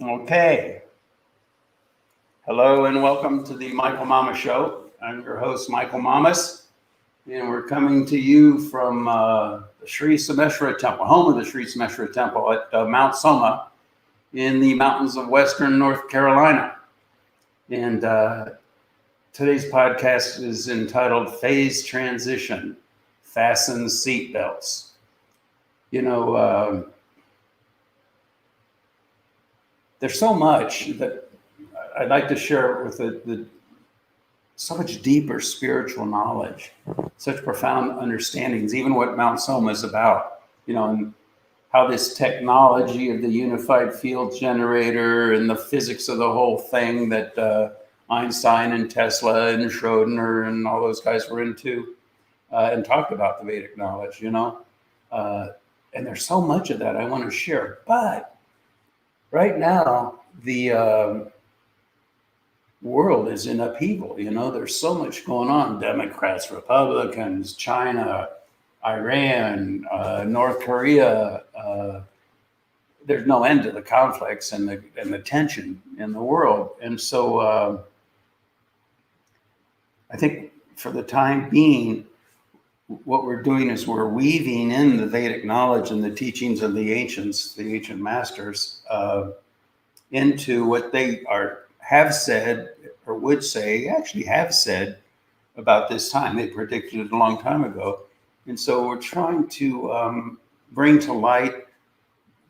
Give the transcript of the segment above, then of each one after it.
Okay. Hello and welcome to the Michael Mama Show. I'm your host, Michael Mamas, and we're coming to you from the Sri Someshwara Temple, home of the Sri Someshwara Temple at Mount Soma in the mountains of Western North Carolina. And today's podcast is entitled Phase Transition, Fasten Seatbelts. You know, there's so much that I'd like to share with the so much deeper spiritual knowledge, such profound understandings, even what Mount Soma is about, and how this technology of the unified field generator and the physics of the whole thing that Einstein and Tesla and Schrodinger and all those guys were into and talked about the Vedic knowledge, and there's so much of that I want to share. But right now, the world is in upheaval. There's so much going on. Democrats, Republicans, China, Iran, North Korea. There's no end to the conflicts and the tension in the world. And so I think for the time being, what we're doing is we're weaving in the Vedic knowledge and the teachings of the ancients, the ancient masters, into what they have said or would say, actually have said about this time. They predicted it a long time ago. And so we're trying to bring to light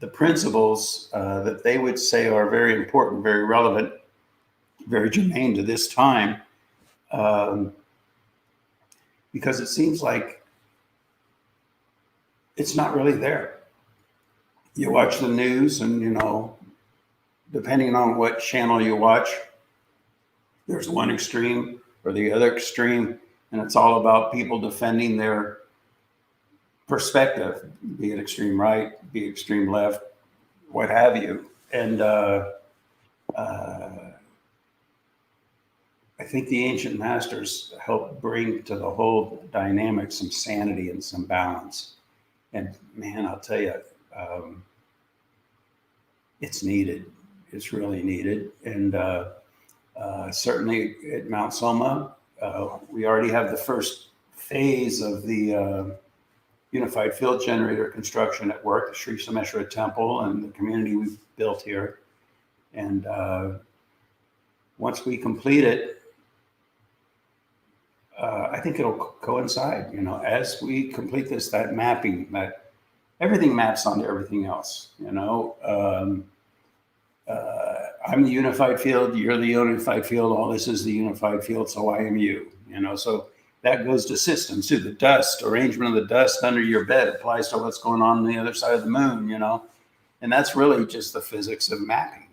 the principles that they would say are very important, very relevant, very germane to this time. Because it seems like it's not really there. You watch the news and, depending on what channel you watch, there's one extreme or the other extreme, and it's all about people defending their perspective, be it extreme right, be it extreme left, what have you. And I think the ancient masters helped bring to the whole dynamic some sanity and some balance. And man, I'll tell you, it's needed. It's really needed. And certainly at Mount Soma, we already have the first phase of the unified field generator construction at work, the Sri Someshwara Temple and the community we've built here. And once we complete it, I think it'll coincide, as we complete this, that mapping, that everything maps onto everything else, I'm the unified field, you're the unified field, all this is the unified field, so I am you, so that goes to systems too. The dust, arrangement of the dust under your bed applies to what's going on the other side of the moon, and that's really just the physics of mapping.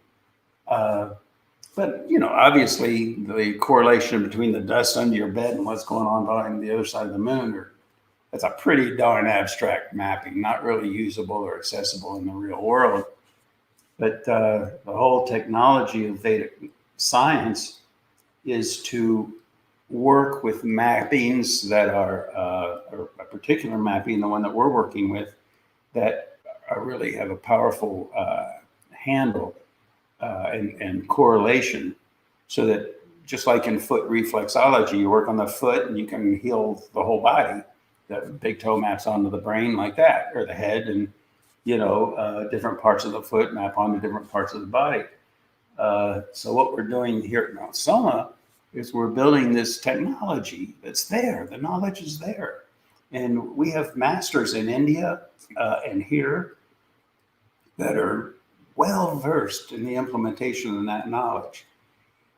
But, obviously the correlation between the dust under your bed and what's going on behind the other side of the moon, that's a pretty darn abstract mapping, not really usable or accessible in the real world. But the whole technology of Vedic science is to work with mappings that are, or a particular mapping, the one that we're working with, that really have a powerful handle and correlation, so that just like in foot reflexology, you work on the foot and you can heal the whole body. The big toe maps onto the brain like that, or the head, and different parts of the foot map onto different parts of the body. So what we're doing here at Mount Soma is we're building this technology that's there. The knowledge is there. And we have masters in India and here that are well-versed in the implementation of that knowledge.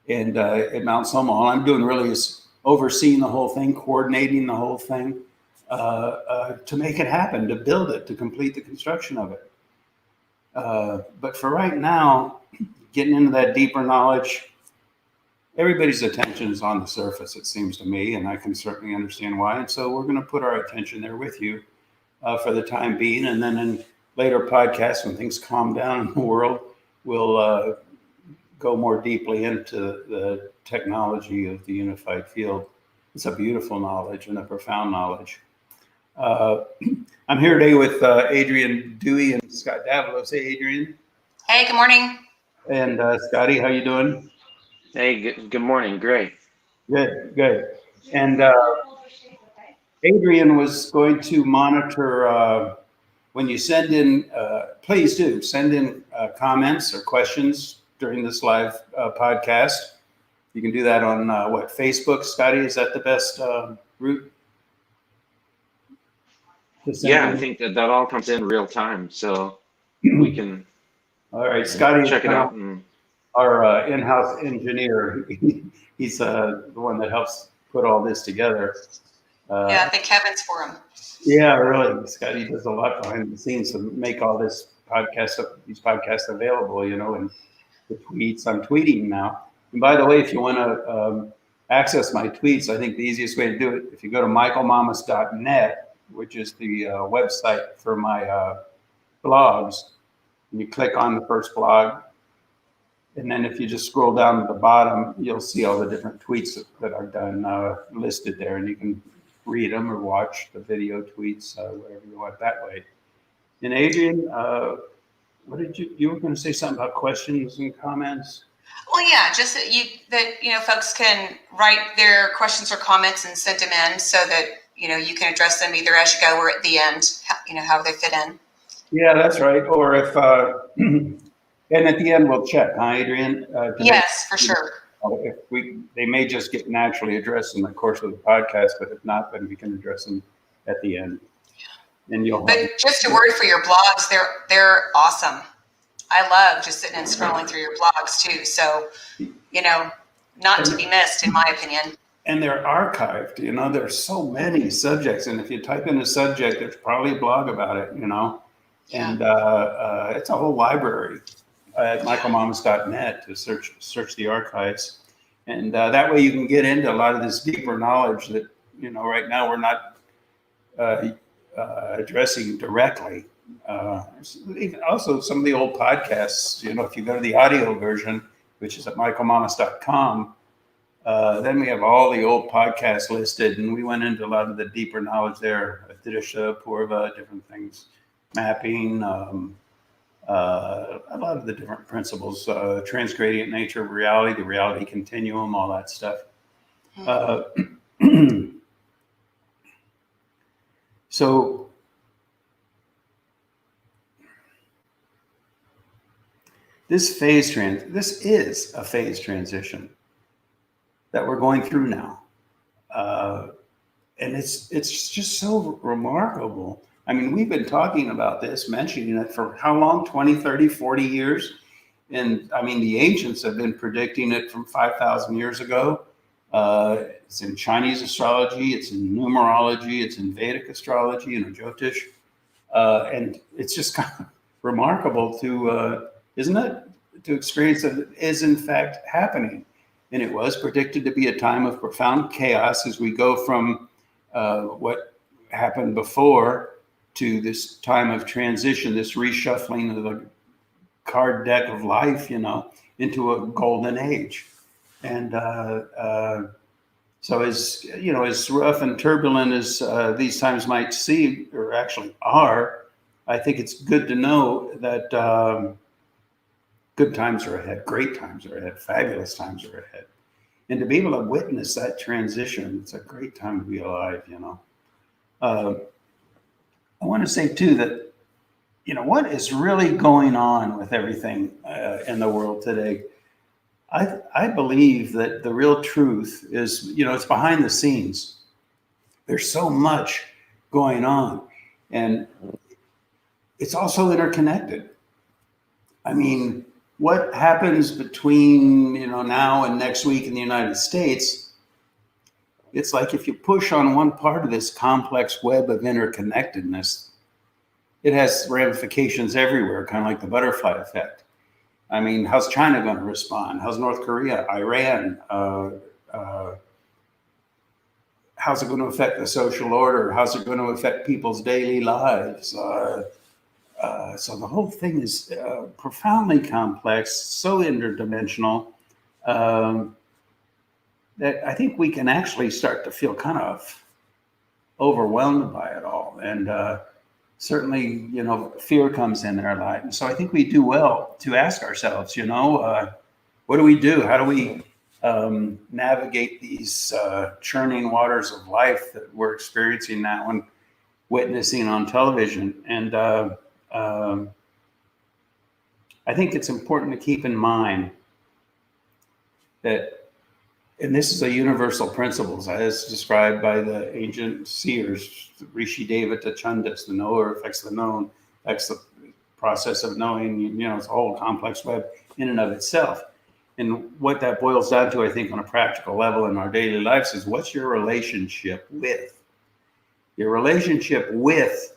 And at Mount Soma, all I'm doing really is overseeing the whole thing, coordinating the whole thing to make it happen, to build it, to complete the construction of it. But for right now, getting into that deeper knowledge, everybody's attention is on the surface, it seems to me, and I can certainly understand why. And so we're going to put our attention there with you for the time being. And then in later podcasts, when things calm down in the world, we'll go more deeply into the technology of the unified field. It's a beautiful knowledge and a profound knowledge. I'm here today with Adrienne Dewey and Scott Davalos. Hey, Adrienne. Hey, good morning. And Scotty, how you doing? Hey, good morning. Great. Good, good. And Adrian was going to monitor when you send in. Please do send in comments or questions during this live podcast. You can do that on what, Facebook, Scotty? Is that the best route to send Yeah, I in? think that all comes in real time, so we can All right, Scotty is check it kind of out. And our in-house engineer. He's the one that helps put all this together. Yeah, Uh, thank heavens for him. yeah, really, Scotty does a lot behind the scenes to make all these podcasts available. And the tweets. I'm tweeting now. And by the way, if you want to access my tweets, I think the easiest way to do it, if you go to michaelmamas.net, which is the website for my blogs, and you click on the first blog, and then if you just scroll down to the bottom, you'll see all the different tweets that I've done listed there, and you can read them or watch the video tweets, whatever you want that way. And Adrian, what did you were going to say something about questions and comments? Well, yeah, just that folks can write their questions or comments and send them in so that you can address them either as you go or at the end. How they fit in. Yeah, that's right. Or if and at the end we'll check, huh, Adrian? Yes, for sure. If they may just get naturally addressed in the course of the podcast, but if not, then we can address them at the end. And But just a word for your blogs, they're awesome. I love just sitting and scrolling through your blogs too. So, not to be missed, in my opinion. And they're archived. There's so many subjects, and if you type in a subject, there's probably a blog about it. And it's a whole library at michaelmamas.net to search the archives, and that way you can get into a lot of this deeper knowledge that right now we're not addressing directly. Also, some of the old podcasts. If you go to the audio version, which is at michaelmamas.com, then we have all the old podcasts listed, and we went into a lot of the deeper knowledge there. Adisha, Purva, different things, mapping. A lot of the different principles, transgradient nature of reality, the reality continuum, all that stuff. So this is a phase transition that we're going through now. And it's just so remarkable. I mean, we've been talking about this, mentioning it for how long? 20, 30, 40 years. And I mean, the ancients have been predicting it from 5,000 years ago. It's in Chinese astrology, it's in numerology, it's in Vedic astrology and Jyotish. And it's just kind of remarkable isn't it, to experience that it is in fact happening. And it was predicted to be a time of profound chaos as we go from what happened before to this time of transition, this reshuffling of the card deck of life, into a golden age. And so as rough and turbulent as these times might seem, or actually are, I think it's good to know that good times are ahead, great times are ahead, fabulous times are ahead. And to be able to witness that transition, it's a great time to be alive, I want to say too that, what is really going on with everything in the world today? I believe that the real truth is, it's behind the scenes. There's so much going on, and it's also interconnected. I mean, what happens between, now and next week in the United States, it's like if you push on one part of this complex web of interconnectedness, it has ramifications everywhere, kind of like the butterfly effect. I mean, how's China going to respond? How's North Korea, Iran? How's it going to affect the social order? How's it going to affect people's daily lives? So the whole thing is profoundly complex, so interdimensional, that I think we can actually start to feel kind of overwhelmed by it all. And certainly, fear comes in there a lot. And so I think we do well to ask ourselves, what do we do? How do we navigate these churning waters of life that we're experiencing now and witnessing on television? And I think it's important to keep in mind that, and this is a universal principle, as described by the ancient seers, Rishi Devata Chandas, the knower affects the known, affects the process of knowing, it's a whole complex web in and of itself. And what that boils down to, I think, on a practical level in our daily lives is what's your relationship with? Your relationship with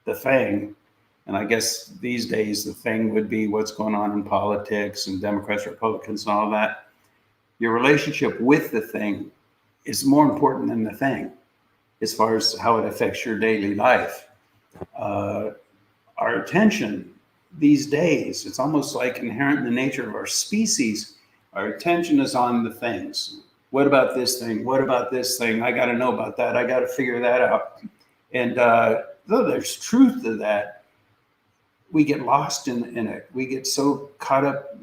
the thing. And I guess these days the thing would be what's going on in politics and Democrats, Republicans, and all that. Your relationship with the thing is more important than the thing as far as how it affects your daily life. Our attention these days, it's almost like inherent in the nature of our species. Our attention is on the things. What about this thing? What about this thing? I got to know about that. I got to figure that out. And though there's truth to that, we get lost in it. We get so caught up,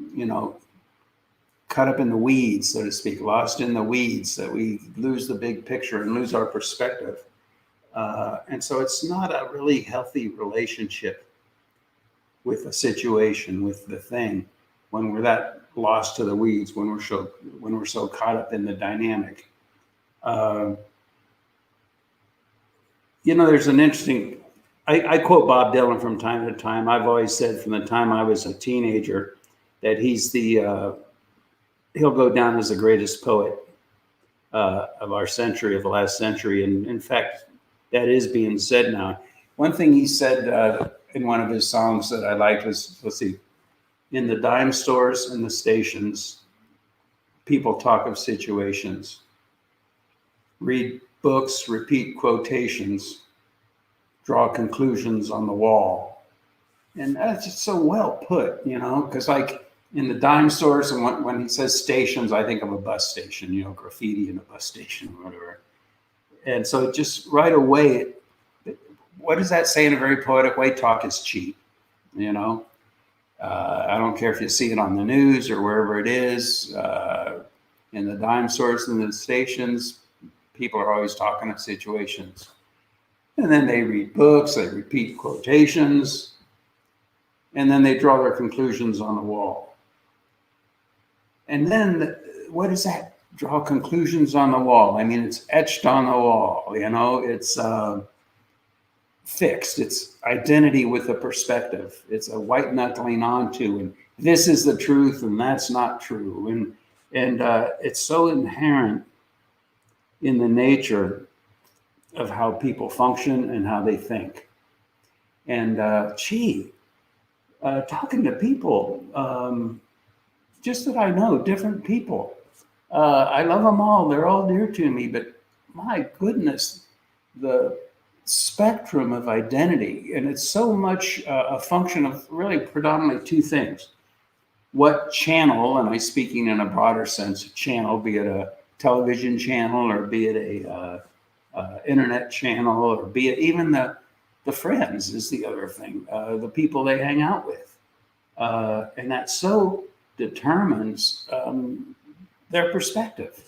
caught up in the weeds, so to speak, lost in the weeds, that we lose the big picture and lose our perspective. And so it's not a really healthy relationship with a situation, with the thing, when we're that lost to the weeds, when we're so caught up in the dynamic. There's an interesting, I quote Bob Dylan from time to time. I've always said from the time I was a teenager that he's he'll go down as the greatest poet of our century, of the last century. And in fact, that is being said now. One thing he said in one of his songs that I liked was, in the dime stores and the stations, people talk of situations, read books, repeat quotations, draw conclusions on the wall. And that's just so well put, because like in the dime stores, and when he says stations, I think of a bus station, graffiti in a bus station or whatever. And so just right away, what does that say in a very poetic way? Talk is cheap, I don't care if you see it on the news or wherever it is. In the dime stores and the stations, people are always talking of situations. And then they read books, they repeat quotations, and then they draw their conclusions on the wall. And then what is that? Draw conclusions on the wall. I mean, it's etched on the wall, it's fixed. It's identity with a perspective. It's a white knuckling onto, and this is the truth and that's not true. And it's so inherent in the nature of how people function and how they think. And talking to people, just that I know, different people. I love them all. They're all dear to me, but my goodness, the spectrum of identity, and it's so much a function of really predominantly two things. What channel, and I'm speaking in a broader sense, channel, be it a television channel or be it a internet channel or be it even the friends is the other thing, the people they hang out with. And that so determines their perspective.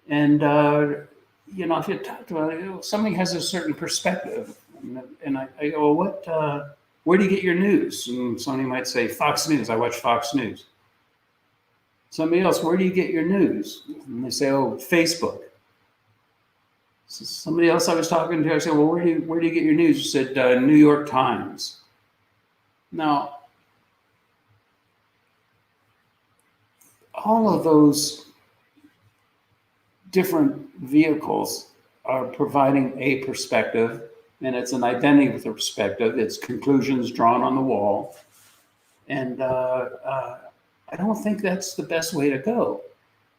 And if you talk to somebody has a certain perspective, and I go, well, where do you get your news? And somebody might say, Fox News. I watch Fox News. Somebody else, where do you get your news? And they say, oh, Facebook. So somebody else I was talking to, I said, well, where do you get your news? He said, New York Times. Now, all of those different vehicles are providing a perspective, and it's an identity with a perspective. It's conclusions drawn on the wall. And I don't think that's the best way to go.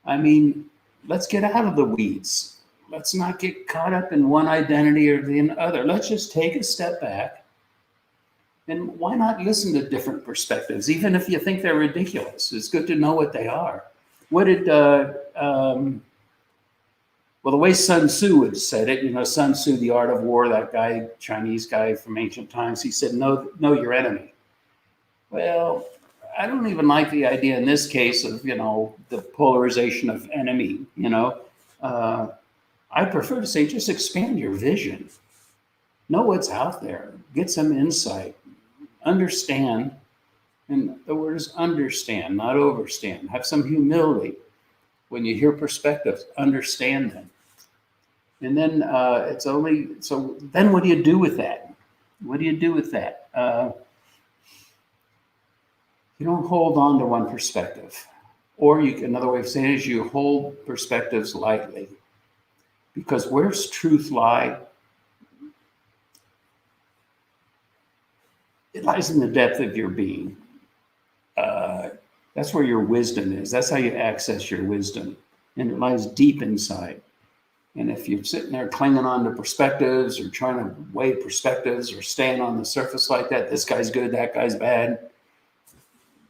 I mean, let's get out of the weeds. Let's not get caught up in one identity or the other. Let's just take a step back. And why not listen to different perspectives, even if you think they're ridiculous? It's good to know what they are. What did Well, the way Sun Tzu had said it, Sun Tzu, The Art of War, that guy, Chinese guy from ancient times, he said, know your enemy. Well, I don't even like the idea in this case of, the polarization of enemy, I prefer to say just expand your vision. Know what's out there. Get some insight. Understand. And the word is understand, not overstand. Have some humility. When you hear perspectives, understand them. And then then what do you do with that? What do you do with that? You don't hold on to one perspective. Or another way of saying it is you hold perspectives lightly. Because where's truth lie? It lies in the depth of your being. That's where your wisdom is. That's how you access your wisdom. And it lies deep inside. And if you're sitting there clinging on to perspectives or trying to weigh perspectives or staying on the surface like that, this guy's good, that guy's bad,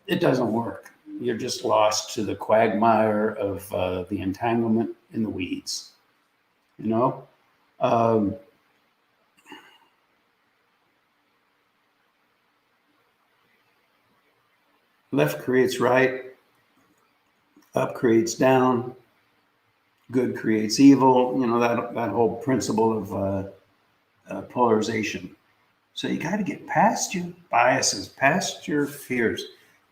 it doesn't work. You're just lost to the quagmire of the entanglement in the weeds. Left creates right, up creates down, good creates evil, that whole principle of polarization. So you got to get past your biases, past your fears,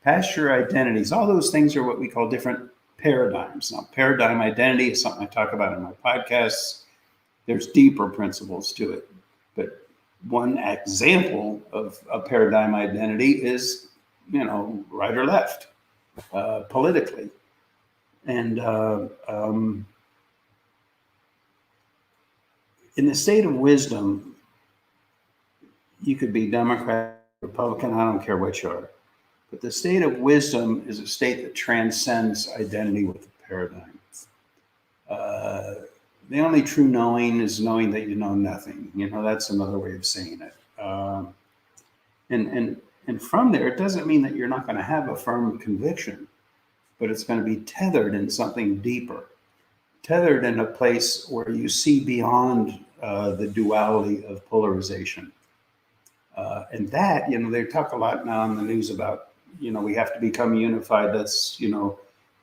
past your identities. All those things are what we call different paradigms. Now, paradigm identity is something I talk about in my podcasts. There's deeper principles to it. But one example of a paradigm identity is, right or left, politically. And in the state of wisdom, you could be Democrat, Republican, I don't care what you are. But the state of wisdom is a state that transcends identity with the paradigm. The only true knowing is knowing that you know nothing. That's another way of saying it. And from there, it doesn't mean that you're not going to have a firm conviction, but it's going to be tethered in something deeper, tethered in a place where you see beyond the duality of polarization. And that, they talk a lot now in the news about, we have to become unified. That's,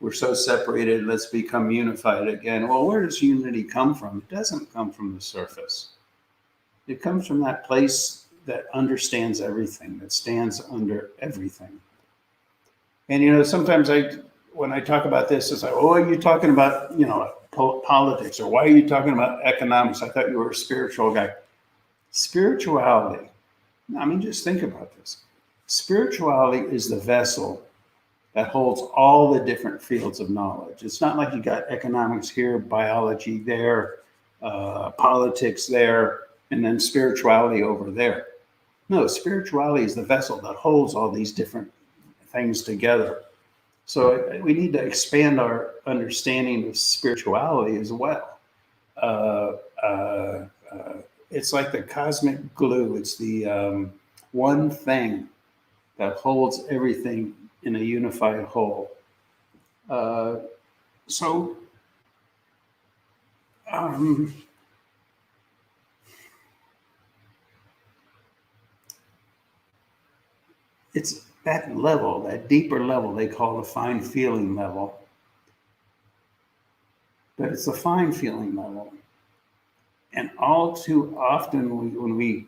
we're so separated, let's become unified again. Well, where does unity come from? It doesn't come from the surface. It comes from that place that understands everything, that stands under everything. And, sometimes when I talk about this, it's like, oh, are you talking about, politics, or why are you talking about economics? I thought you were a spiritual guy. Spirituality. Just think about this. Spirituality is the vessel that holds all the different fields of knowledge. It's not like you got economics here, biology there, politics there, and then spirituality over there. No, spirituality is the vessel that holds all these different things together. So we need to expand our understanding of spirituality as well. It's like the cosmic glue. It's the one thing that holds everything in a unified whole. It's that level, that deeper level they call the fine feeling level. But it's a fine feeling level. And all too often when we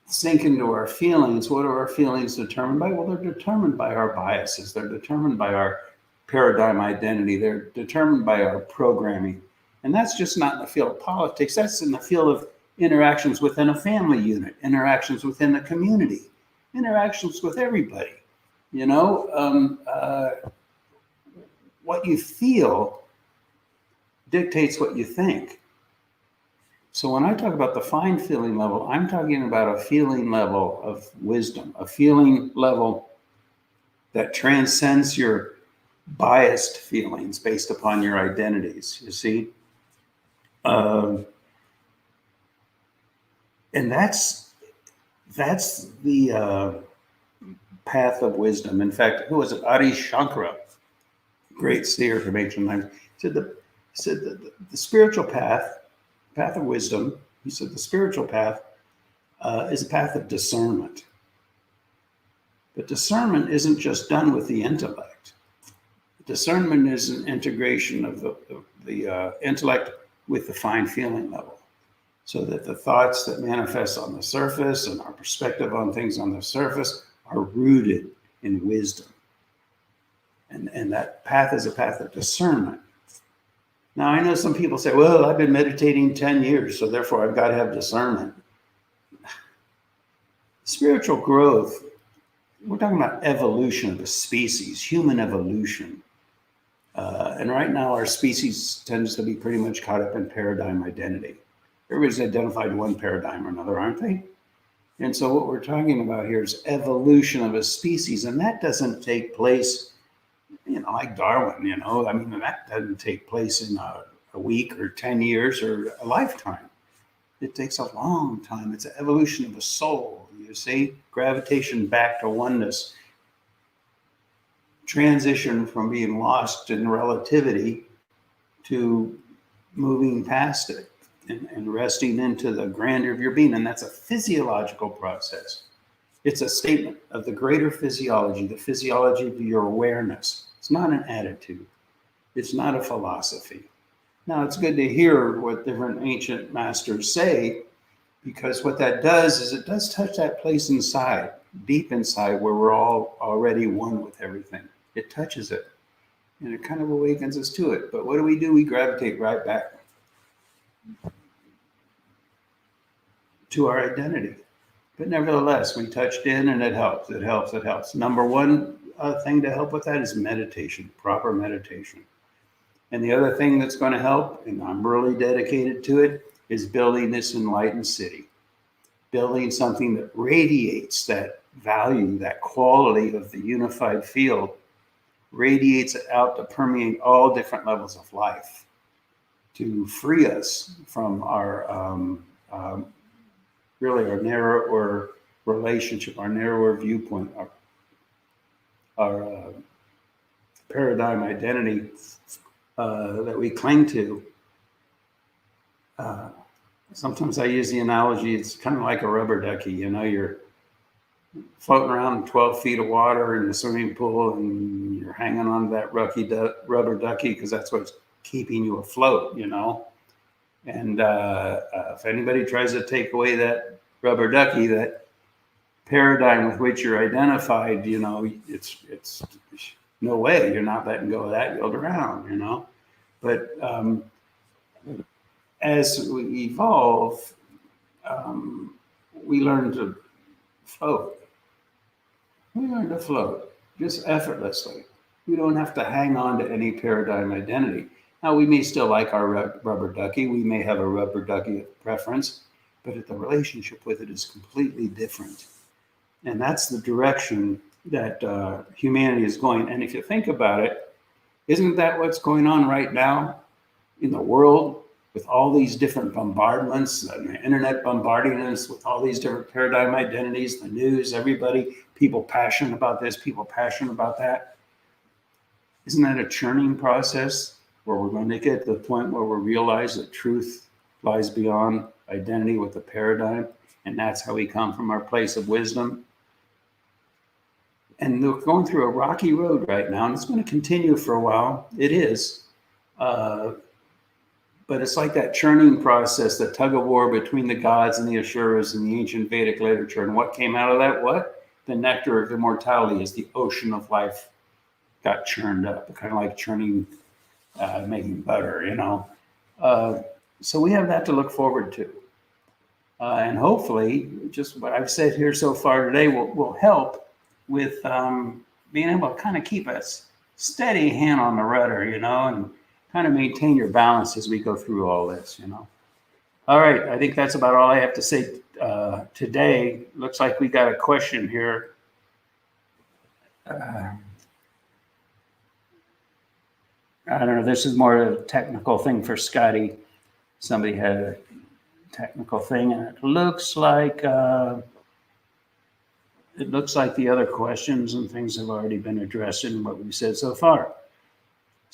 sink into our feelings, what are our feelings determined by? Well, they're determined by our biases. They're determined by our paradigm identity. They're determined by our programming. And that's just not in the field of politics. That's in the field of interactions within a family unit, interactions within the community, interactions with everybody. What you feel dictates what you think. So when I talk about the fine feeling level, I'm talking about a feeling level of wisdom, a feeling level that transcends your biased feelings based upon your identities, you see? And that's the path of wisdom. In fact, who was it? Adi Shankara, great seer from ancient times, said He said the spiritual path of wisdom, he said the spiritual path is a path of discernment. But discernment isn't just done with the intellect. Discernment is an integration of the intellect with the fine feeling level, so that the thoughts that manifest on the surface and our perspective on things on the surface are rooted in wisdom. And that path is a path of discernment. Now, I know some people say, well, I've been meditating 10 years, so therefore I've got to have discernment. Spiritual growth, we're talking about evolution of a species, human evolution. And right now our species tends to be pretty much caught up in paradigm identity. Everybody's identified one paradigm or another, aren't they? And so what we're talking about here is evolution of a species, and that doesn't take place, like Darwin, I mean, that doesn't take place in a week or 10 years or a lifetime. It takes a long time. It's an evolution of a soul, you see, gravitation back to oneness, transition from being lost in relativity to moving past it and resting into the grandeur of your being. And that's a physiological process. It's a statement of the greater physiology, the physiology of your awareness. It's not an attitude. It's not a philosophy. Now, it's good to hear what different ancient masters say, because what that does is it does touch that place inside, deep inside, where we're all already one with everything. It touches it, and it kind of awakens us to it. But what do? We gravitate right back to our identity. But nevertheless, we touched in, and it helps. It helps. It helps. Number one thing to help with that is meditation, proper meditation. And the other thing that's going to help, and I'm really dedicated to it, is building this enlightened city. Building something that radiates that value, that quality of the unified field, radiates it out to permeate all different levels of life, to free us from our really our narrower relationship, our narrower viewpoint, our paradigm identity that we cling to. Sometimes I use the analogy, it's kind of like a rubber ducky. You're floating around 12 feet of water in the swimming pool, and you're hanging on to that rubber ducky because that's what's keeping you afloat, And if anybody tries to take away that rubber ducky, that paradigm with which you're identified, it's no way. You're not letting go of that. You'll drown, But as we evolve, we learn to float. We learn to float just effortlessly. We don't have to hang on to any paradigm identity. Now, we may still like our rubber ducky. We may have a rubber ducky preference, but the relationship with it is completely different. And that's the direction that humanity is going. And if you think about it, isn't that what's going on right now in the world with all these different bombardments, and the internet bombarding us with all these different paradigm identities, the news, everybody, people passionate about this, people passionate about that? Isn't that a churning process where we're going to get to the point where we realize that truth lies beyond identity with the paradigm, and that's how we come from our place of wisdom? And we're going through a rocky road right now, and it's going to continue for a while. It is. But it's like that churning process, the tug of war between the gods and the Asuras in the ancient Vedic literature. And what came out of that? What? The nectar of immortality, as the ocean of life got churned up, kind of like churning, making butter, So we have that to look forward to. And hopefully, just what I've said here so far today will help with being able to kind of keep a steady hand on the rudder, and kind of maintain your balance as we go through all this, All right, I think that's about all I have to say today. Looks like we got a question here. I don't know, this is more of a technical thing for Scotty. Somebody had a technical thing, and it looks like the other questions and things have already been addressed in what we've said so far.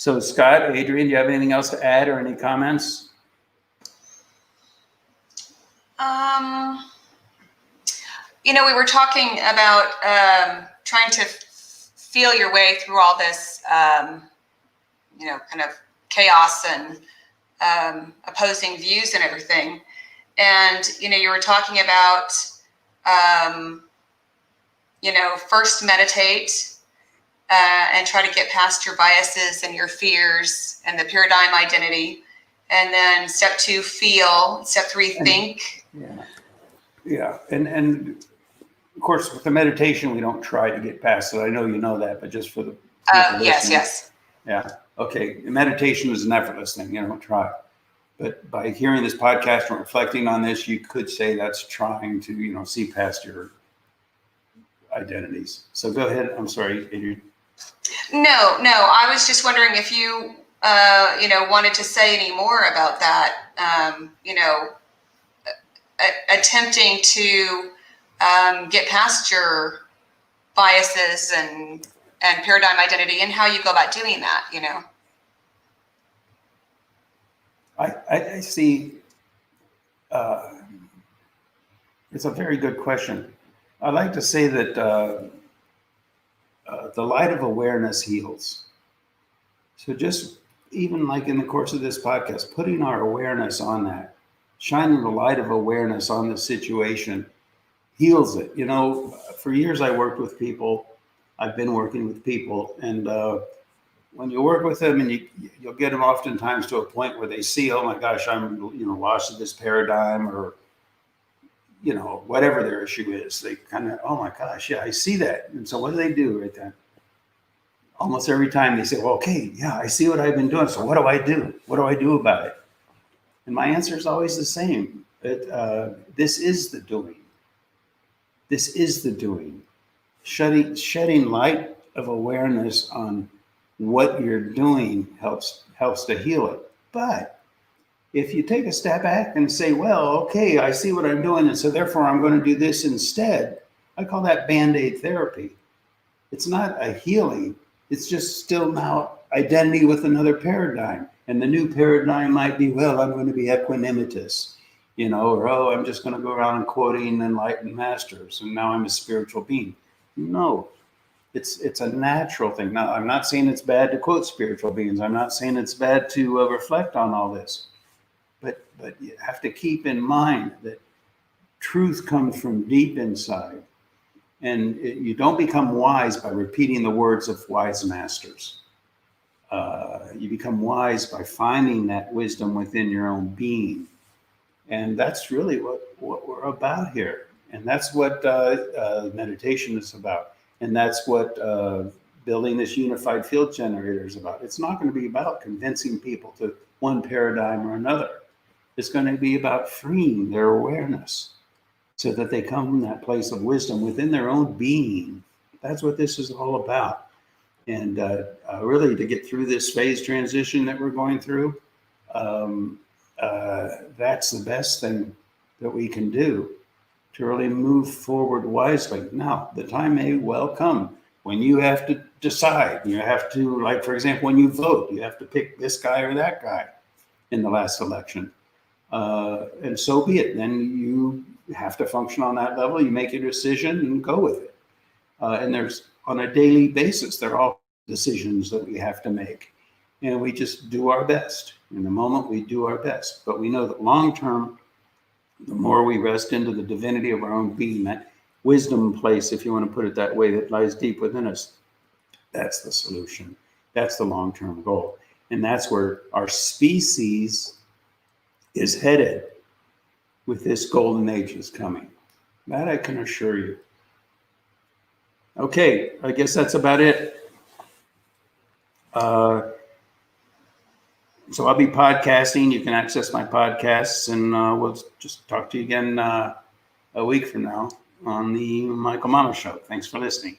So Scott, Adrian, do you have anything else to add or any comments? We were talking about trying to feel your way through all this, kind of chaos and opposing views and everything. And, you were talking about, first meditate and try to get past your biases and your fears and the paradigm identity. And then step 2, feel. Step 3, think. Yeah. And of course, with the meditation, we don't try to get past it. I know you know that, but just for the people listening. Yes. Yeah. Okay. Meditation is an effortless thing. You don't try. But by hearing this podcast and reflecting on this, you could say that's trying to, see past your identities. So go ahead. I'm sorry, Adrian. No. I was just wondering if you, wanted to say any more about that. Attempting to get past your biases and paradigm identity, and how you go about doing that. I see. It's a very good question. I like to say that the light of awareness heals. So just even like in the course of this podcast, putting our awareness on that, shining the light of awareness on the situation heals it. For years I worked with people. I've been working with people, and when you work with them, and you'll get them oftentimes to a point where they see, oh my gosh, I'm lost to this paradigm, or whatever their issue is. They kind of, oh my gosh, yeah, I see that. And so what do they do right then? Almost every time they say, well, okay, yeah, I see what I've been doing. So what do I do? What do I do about it? And my answer is always the same. This is the doing. This is the doing. Shedding light of awareness on what you're doing helps to heal it. But if you take a step back and say, well, okay, I see what I'm doing, and so therefore I'm going to do this instead, I call that Band-Aid therapy. It's not a healing. It's just still now identity with another paradigm. And the new paradigm might be, well, I'm going to be equanimitous, or, oh, I'm just going to go around quoting enlightened masters, and now I'm a spiritual being. No, it's a natural thing. Now, I'm not saying it's bad to quote spiritual beings. I'm not saying it's bad to reflect on all this. But you have to keep in mind that truth comes from deep inside. And you don't become wise by repeating the words of wise masters. You become wise by finding that wisdom within your own being. And that's really what we're about here. And that's what meditation is about. And that's what building this unified field generator is about. It's not going to be about convincing people to one paradigm or another. It's going to be about freeing their awareness so that they come from that place of wisdom within their own being. That's what this is all about. And really, to get through this phase transition that we're going through, that's the best thing that we can do to really move forward wisely. Now, the time may well come when you have to decide. You have to, like, for example, when you vote, you have to pick this guy or that guy in the last election. And so be it. Then you have to function on that level. You make a decision and go with it. And there's, on a daily basis, there are all decisions that we have to make. And we just do our best. In the moment, we do our best. But we know that long term, the more we rest into the divinity of our own being, that wisdom place, if you want to put it that way, that lies deep within us, that's the solution. That's the long-term goal. And that's where our species is headed with this golden age is coming. That I can assure you. Okay, I guess that's about it. So I'll be podcasting. You can access my podcasts, and we'll just talk to you again a week from now on the Michael Mama Show. Thanks for listening.